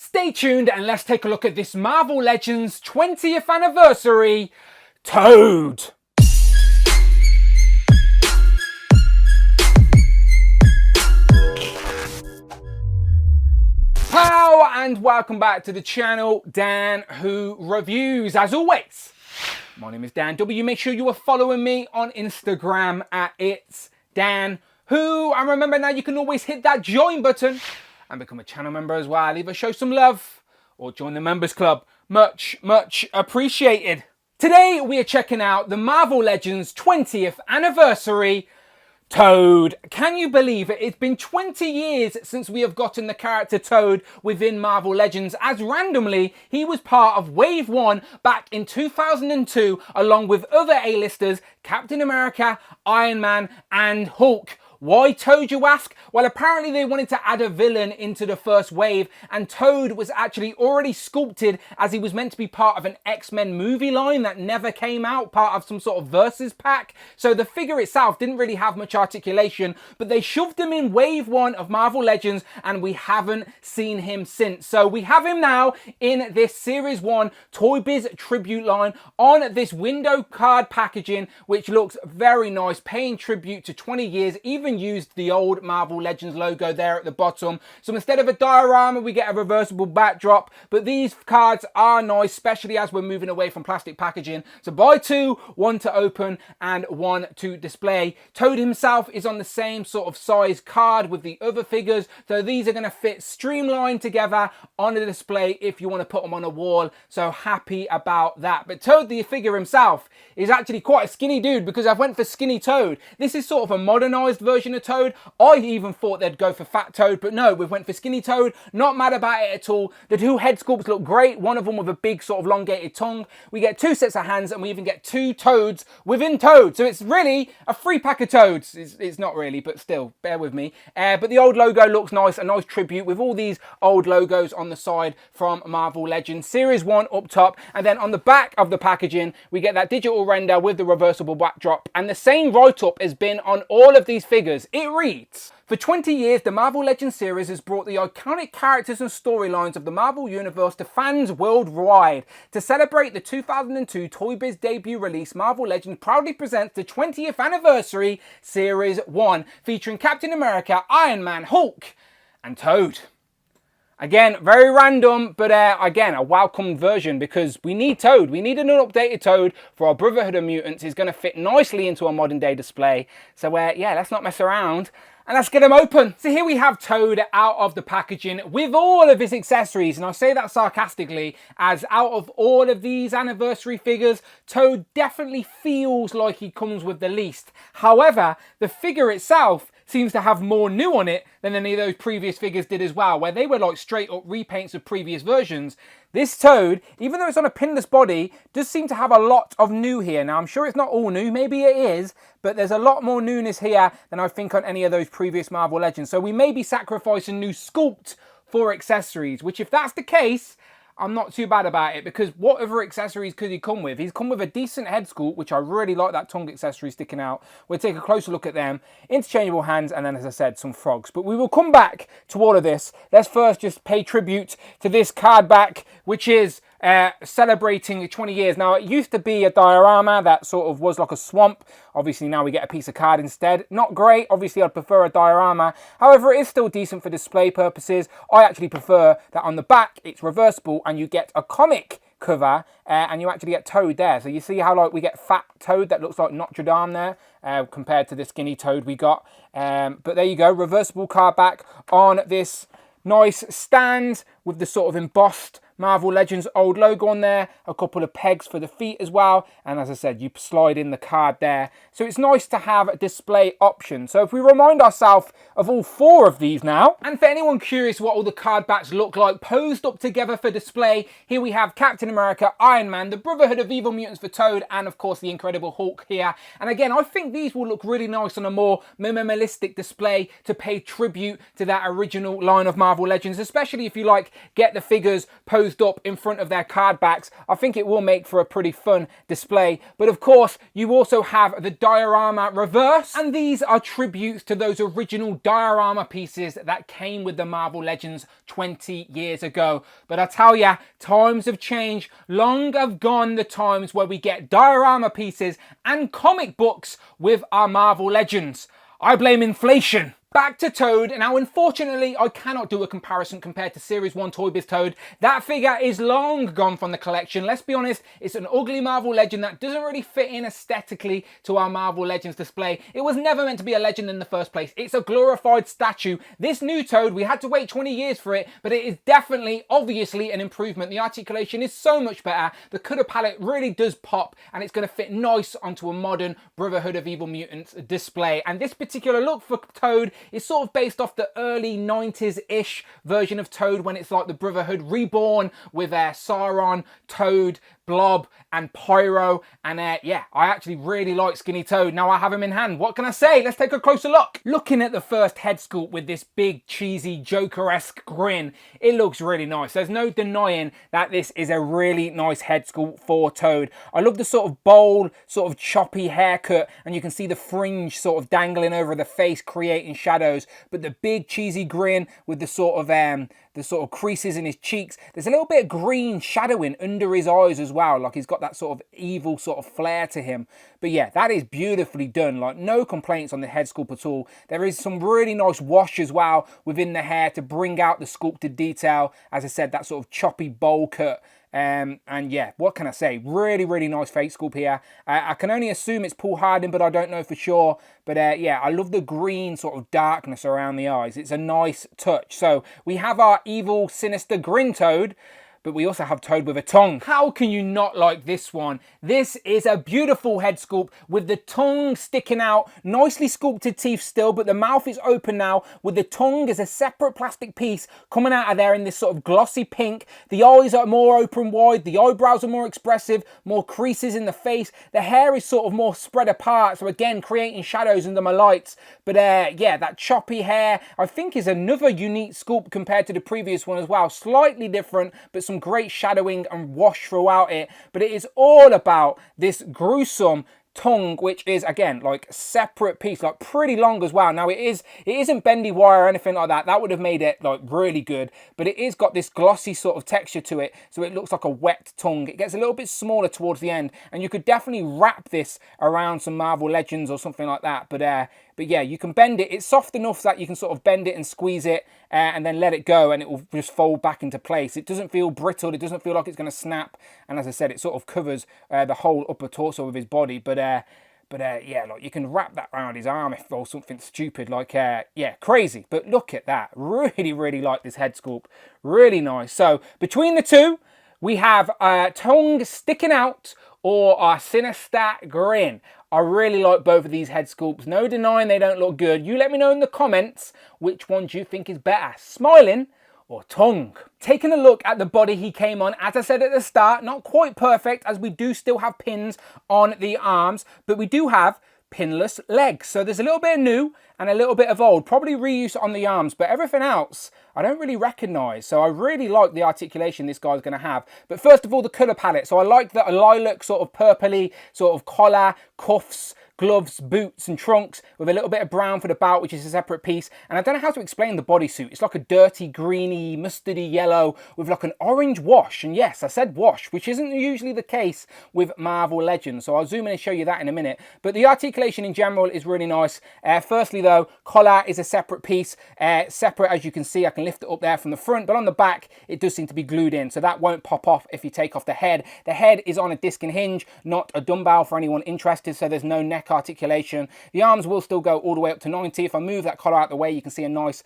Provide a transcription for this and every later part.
Stay tuned and let's take a look at this Marvel Legends 20th anniversary Toad. Hello and welcome back to the channel, Dan Who Reviews. As always, my name is Dan W. Make sure you are following me on Instagram at It's Dan Who. And remember now you can always hit that join button and become a channel member as well. Either show some love or join the members club. Much appreciated. Today we are checking out the Marvel Legends 20th anniversary Toad. Can you believe it? It's been 20 years since we have gotten the character Toad within Marvel Legends, as randomly he was part of Wave 1 back in 2002 along with other A-listers Captain America, Iron Man and Hulk. Why Toad, you ask? Well, apparently they wanted to add a villain into the first wave, and Toad was actually already sculpted as he was meant to be part of an X-Men movie line that never came out, part of some sort of versus pack. So the figure itself didn't really have much articulation, but they shoved him in Wave 1 of Marvel Legends, and we haven't seen him since. So we have him now in this Series 1 Toy Biz tribute line on this window card packaging, which looks very nice, paying tribute to 20 years, even used the old Marvel Legends logo there at the bottom. So instead of a diorama, we get a reversible backdrop, but these cards are nice, especially as we're moving away from plastic packaging. So buy two, one to open and one to display. Toad himself is on the same sort of size card with the other figures, so these are going to fit streamlined together on a display if you want to put them on a wall. So happy about that. But Toad, the figure himself, is actually quite a skinny dude, because I went for skinny Toad. This is sort of a modernized version of Toad. I even thought they'd go for fat Toad, but no, we went for skinny Toad. Not mad about it at all. The two head sculpts look great, one of them with a big sort of elongated tongue. We get two sets of hands, and we even get two Toads within Toad. So it's really a free pack of Toads. It's not really, but still, bear with me. But the old logo looks nice, a nice tribute with all these old logos on the side from Marvel Legends. Series 1 up top, and then on the back of the packaging, we get that digital render with the reversible backdrop, and the same write-up has been on all of these figures. It reads, for 20 years, the Marvel Legends series has brought the iconic characters and storylines of the Marvel Universe to fans worldwide. To celebrate the 2002 Toy Biz debut release, Marvel Legends proudly presents the 20th anniversary Series 1, featuring Captain America, Iron Man, Hulk, and Toad. Again, very random, but again, a welcome version, because we need Toad. We need an updated Toad for our Brotherhood of Mutants. He's going to fit nicely into a modern day display. So yeah, let's not mess around and let's get him open. So here we have Toad out of the packaging with all of his accessories. And I say that sarcastically, as out of all of these anniversary figures, Toad definitely feels like he comes with the least. However, the figure itself seems to have more new on it than any of those previous figures did as well, where they were like straight up repaints of previous versions. This Toad, even though it's on a pinless body, does seem to have a lot of new here. Now, I'm sure it's not all new, maybe it is, but there's a lot more newness here than I think on any of those previous Marvel Legends. So we may be sacrificing new sculpt for accessories, which if that's the case, I'm not too bad about it, because what other accessories could he come with? He's come with a decent head sculpt, which I really like that tongue accessory sticking out. We'll take a closer look at them. Interchangeable hands, and then, as I said, some frogs. But we will come back to all of this. Let's first just pay tribute to this card back, which is celebrating 20 years. Now, it used to be a diorama that sort of was like a swamp. Obviously, now we get a piece of card instead. Not great. Obviously, I'd prefer a diorama. However, it is still decent for display purposes. I actually prefer that on the back, it's reversible, and you get a comic cover, and you actually get Toad there. So you see how like we get fat Toad that looks like Notre Dame there, compared to the skinny Toad we got. But there you go, reversible card back on this nice stand with the sort of embossed Marvel Legends old logo on there, a couple of pegs for the feet as well, and as I said, you slide in the card there. So it's nice to have a display option. So if we remind ourselves of all four of these now, and for anyone curious what all the card backs look like posed up together for display, here we have Captain America, Iron Man, the Brotherhood of Evil Mutants for Toad, and of course the Incredible Hulk here. And again, I think these will look really nice on a more minimalistic display to pay tribute to that original line of Marvel Legends, especially if you like get the figures posed closed up in front of their card backs, I think it will make for a pretty fun display. But of course, you also have the diorama reverse, and these are tributes to those original diorama pieces that came with the Marvel Legends 20 years ago. But I tell ya, times have changed. Long have gone the times where we get diorama pieces and comic books with our Marvel Legends. I blame inflation. Back to Toad. Now, unfortunately, I cannot do a comparison compared to Series 1 Toy Biz Toad. That figure is long gone from the collection. Let's be honest, it's an ugly Marvel Legend that doesn't really fit in aesthetically to our Marvel Legends display. It was never meant to be a legend in the first place. It's a glorified statue. This new Toad, we had to wait 20 years for it, but it is definitely, obviously, an improvement. The articulation is so much better. The colour palette really does pop, and it's going to fit nice onto a modern Brotherhood of Evil Mutants display. And this particular look for Toad is sort of based off the early 90s-ish version of Toad, when it's like the Brotherhood reborn with Sauron, Toad, Blob and Pyro, and yeah, I actually really like Skinny Toad. Now I have him in hand. What can I say? Let's take a closer look. Looking at the first head sculpt with this big cheesy Joker-esque grin, it looks really nice. There's no denying that this is a really nice head sculpt for Toad. I love the sort of bold, sort of choppy haircut, and you can see the fringe sort of dangling over the face, creating shadows. But the big cheesy grin with the sort of creases in his cheeks. There's a little bit of green shadowing under his eyes as well, like he's got that sort of evil sort of flair to him. But yeah, that is beautifully done. Like, no complaints on the head sculpt at all. There is some really nice wash as well within the hair to bring out the sculpted detail. As I said, that sort of choppy bowl cut. And yeah, what can I say? Really, really nice face sculpt here. I can only assume it's Paul Harding, but I don't know for sure. But yeah, I love the green sort of darkness around the eyes. It's a nice touch. So we have our evil, sinister grin Toad, but we also have Toad with a tongue. How can you not like this one? This is a beautiful head sculpt with the tongue sticking out, nicely sculpted teeth still, but the mouth is open now with the tongue as a separate plastic piece coming out of there in this sort of glossy pink. The eyes are more open wide, the eyebrows are more expressive, more creases in the face. The hair is sort of more spread apart, so again, creating shadows under my lights. But yeah, that choppy hair, I think, is another unique sculpt compared to the previous one as well. Slightly different, but some great shadowing and wash throughout it. But it is all about this gruesome tongue, which is again like a separate piece, like pretty long as well. Now it isn't bendy wire or anything like that. That would have made it like really good, but it is got this glossy sort of texture to it, so it looks like a wet tongue. It gets a little bit smaller towards the end, and you could definitely wrap this around some Marvel Legends or something like that. But yeah, you can bend it. It's soft enough that you can sort of bend it and squeeze it and then let it go, and it will just fold back into place. It doesn't feel brittle. It doesn't feel like it's going to snap. And as I said, it sort of covers the whole upper torso of his body. But yeah, like you can wrap that around his arm or something stupid. Like, yeah, crazy. But look at that. Really, really like this head sculpt. Really nice. So between the two, we have tongue sticking out or our sinister grin. I really like both of these head sculpts. No denying they don't look good. You let me know in the comments which one do you think is better, smiling or tongue. Taking a look at the body he came on, as I said at the start, not quite perfect, as we do still have pins on the arms, but we do have pinless legs. So there's a little bit of new and a little bit of old, probably reuse on the arms, but everything else I don't really recognise. So I really like the articulation this guy's going to have. But first of all, the colour palette. So I like that a lilac sort of purpley sort of collar, cuffs, gloves, boots and trunks with a little bit of brown for the bout, which is a separate piece. And I don't know how to explain the bodysuit. It's like a dirty, greeny, mustardy yellow with like an orange wash. And yes, I said wash, which isn't usually the case with Marvel Legends. So I'll zoom in and show you that in a minute. But the articulation in general is really nice. Firstly though, collar is a separate piece. Separate, as you can see, I can lift it up there from the front, but on the back, it does seem to be glued in. So that won't pop off if you take off the head. The head is on a disc and hinge, not a dumbbell for anyone interested. So there's no neck articulation. The arms will still go all the way up to 90. If I move that collar out the way, you can see a nice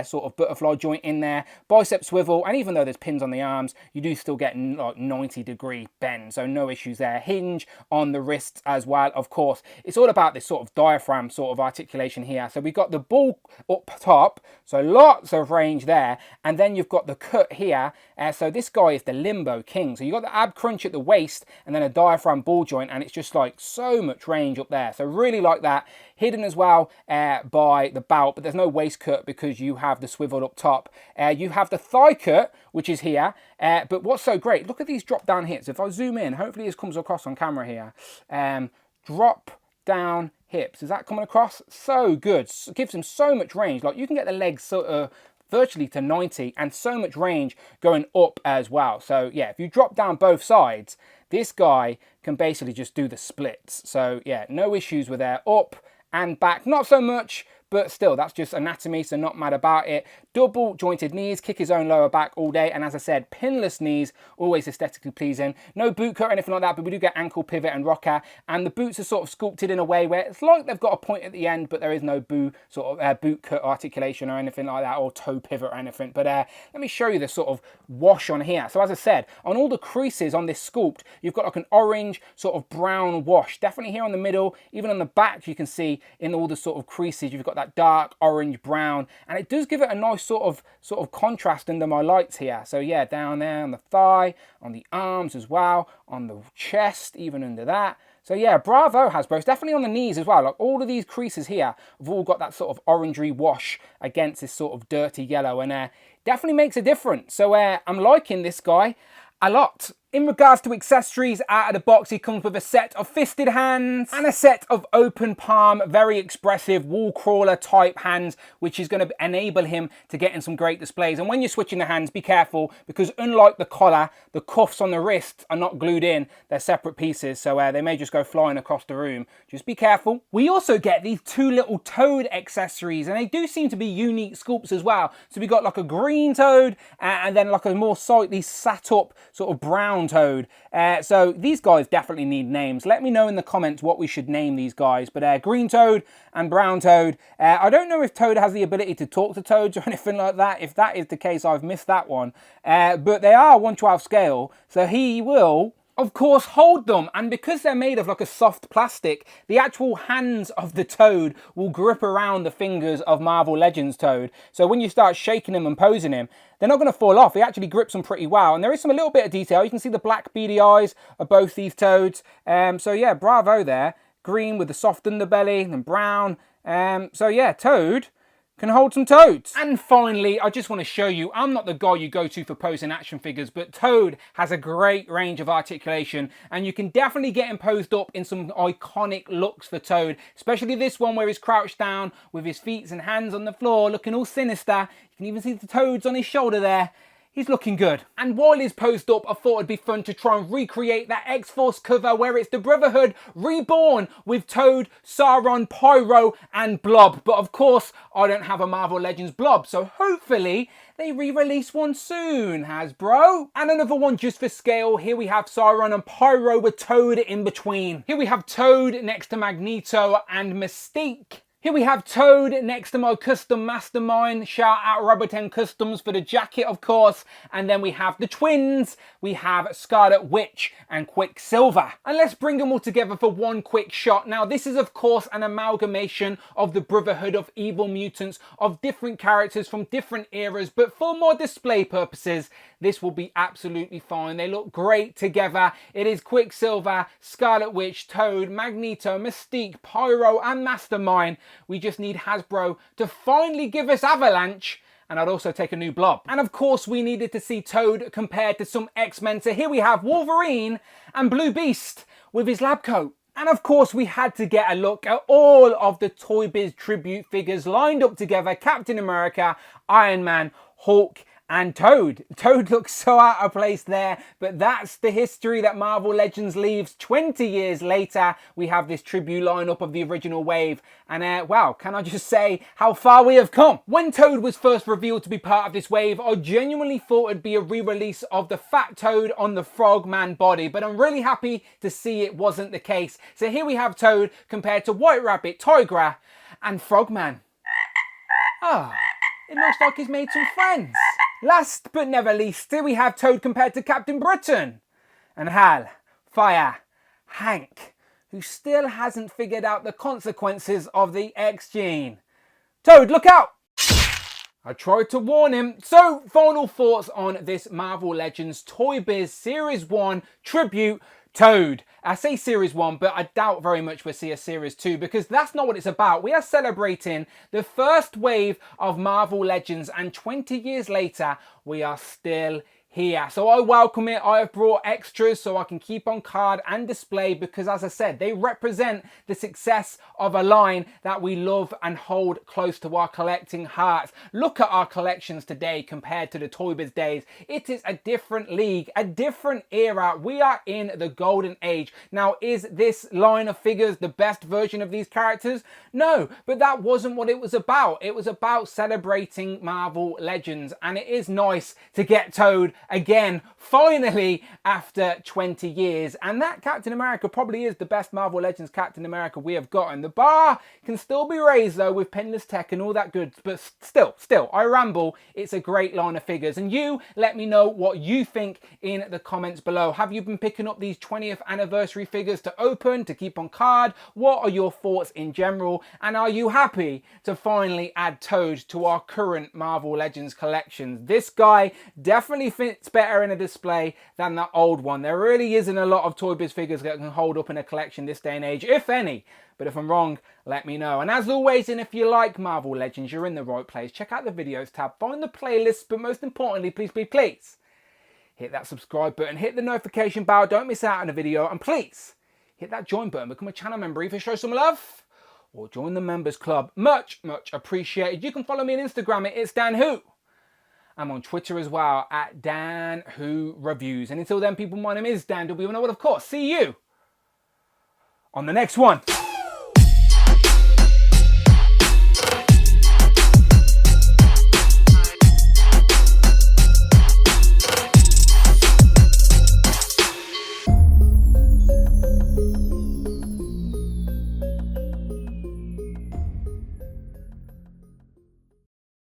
sort of butterfly joint in there. Bicep swivel, and even though there's pins on the arms, you do still get like 90-degree bend, so no issues there. Hinge on the wrists as well, of course. It's all about this sort of diaphragm sort of articulation here. here. So we've got the ball up top, so lots of range there, and then you've got the cut here. So this guy is the limbo king. So you've got the ab crunch at the waist and then a diaphragm ball joint, and it's just like so much range up there. So really like that. Hidden as well by the belt, but there's no waist cut because you have the swivel up top. You have the thigh cut, which is here, but what's so great, look at these drop down hits. If I zoom in, hopefully this comes across on camera here. Drop down hips, is that coming across? So good, gives him so much range. Like you can get the legs sort of virtually to 90 and so much range going up as well. So yeah, if you drop down both sides, this guy can basically just do the splits. So yeah, no issues with there. Up and back, not so much, but still, that's just anatomy, so not mad about it. Double jointed knees, kick his own lower back all day, and as I said, pinless knees, always aesthetically pleasing. No boot cut or anything like that, but we do get ankle pivot and rocker, and the boots are sort of sculpted in a way where it's like they've got a point at the end, but there is no boot cut articulation or anything like that, or toe pivot or anything. But let me show you the sort of wash on here. So as I said, on all the creases on this sculpt, you've got like an orange sort of brown wash, definitely here on the middle, even on the back you can see in all the sort of creases, you've got that dark orange brown, and it does give it a nice sort of contrast under my lights here. So yeah, down there on the thigh, on the arms as well, on the chest, even under that. So yeah, bravo Hasbro. It's definitely on the knees as well. Like all of these creases here have all got that sort of orangey wash against this sort of dirty yellow, and definitely makes a difference. So I'm liking this guy a lot. In regards to accessories, out of the box he comes with a set of fisted hands and a set of open palm, very expressive wall crawler type hands, which is going to enable him to get in some great displays. And when you're switching the hands, be careful, because unlike the collar, the cuffs on the wrists are not glued in, they're separate pieces, so they may just go flying across the room. Just be careful. We also get these two little toad accessories, and they do seem to be unique sculpts as well. So we got like a green toad and then like a more slightly sat up sort of brown toad. So these guys definitely need names. Let me know in the comments what we should name these guys. But green toad and brown toad. I don't know if Toad has the ability to talk to toads or anything like that. If that is the case, I've missed that one. But they are 1/12 scale, so he will of course hold them, and because they're made of like a soft plastic, the actual hands of the toad will grip around the fingers of Marvel Legends Toad. So when you start shaking him and posing him, they're not going to fall off. He actually grips them pretty well, and there is a little bit of detail. You can see the black beady eyes of both these toads. So yeah, bravo there. Green with the soft underbelly and brown. So yeah, Toad can hold some toads. And finally, I just want to show you, I'm not the guy you go to for posing action figures, but Toad has a great range of articulation, and you can definitely get him posed up in some iconic looks for Toad, especially this one where he's crouched down with his feet and hands on the floor, looking all sinister. You can even see the toads on his shoulder there. He's looking good. And while he's posed up, I thought it'd be fun to try and recreate that X-Force cover where it's the Brotherhood reborn with Toad, Sauron, Pyro and Blob. But of course, I don't have a Marvel Legends Blob, so hopefully they re-release one soon, Hasbro. And another one just for scale. Here we have Sauron and Pyro with Toad in between. Here we have Toad next to Magneto and Mystique. Here we have Toad next to my custom mastermind. Shout out Roboten Customs for the jacket, of course. And then we have the twins. We have Scarlet Witch and Quicksilver. And let's bring them all together for one quick shot. Now, this is, of course, an amalgamation of the Brotherhood of Evil Mutants of different characters from different eras. But for more display purposes, this will be absolutely fine. They look great together. It is Quicksilver, Scarlet Witch, Toad, Magneto, Mystique, Pyro and Mastermind. We just need Hasbro to finally give us Avalanche, and I'd also take a new Blob. And of course we needed to see Toad compared to some X-Men, so here we have Wolverine and Blue Beast with his lab coat. And of course we had to get a look at all of the Toy Biz tribute figures lined up together. Captain America, Iron Man, Hulk and Toad. Toad looks so out of place there, but that's the history that Marvel Legends leaves. 20 years later, we have this tribute lineup of the original wave. And wow, can I just say how far we have come? When Toad was first revealed to be part of this wave, I genuinely thought it'd be a re-release of the Fat Toad on the Frogman body, but I'm really happy to see it wasn't the case. So here we have Toad compared to White Rabbit, Tigra, and Frogman. Ah, it looks like he's made some friends. Last but never least, here we have Toad compared to Captain Britain and Hal, Fire, Hank, who still hasn't figured out the consequences of the X gene. Toad, look out! I tried to warn him. So, final thoughts on this Marvel Legends Toy Biz Series 1 Tribute Toad. I say Series 1, but I doubt very much we'll see a Series 2 because that's not what it's about. We are celebrating the first wave of Marvel Legends, and 20 years later, we are still here. So I welcome it. I have brought extras so I can keep on card and display because, as I said, they represent the success of a line that we love and hold close to our collecting hearts. Look at our collections today compared to the Toy Biz days. It is a different league, a different era. We are in the golden age. Now, is this line of figures the best version of these characters? No, but that wasn't what it was about. It was about celebrating Marvel Legends, and it is nice to get Toad again, finally, after 20 years. And that Captain America probably is the best Marvel Legends Captain America we have gotten. The bar can still be raised though with pinless tech and all that good, but still, I ramble. It's a great line of figures. And you let me know what you think in the comments below. Have you been picking up these 20th anniversary figures to open, to keep on card? What are your thoughts in general? And are you happy to finally add Toad to our current Marvel Legends collection? This guy definitely fits better in a display than that old one. There really isn't a lot of Toy Biz figures that can hold up in a collection this day and age, if any. But if I'm wrong, let me know. And as always, and if you like Marvel Legends, you're in the right place. Check out the videos tab, find the playlist, but most importantly, please hit that subscribe button, hit the notification bell, don't miss out on a video, and please hit that join button, become a channel member, either show some love or join the members club. Much appreciated. You can follow me on Instagram at It's Dan Who. I'm on Twitter as well at Dan Who Reviews. And until then, people, my name is Dan W. And I will, of course, see you on the next one.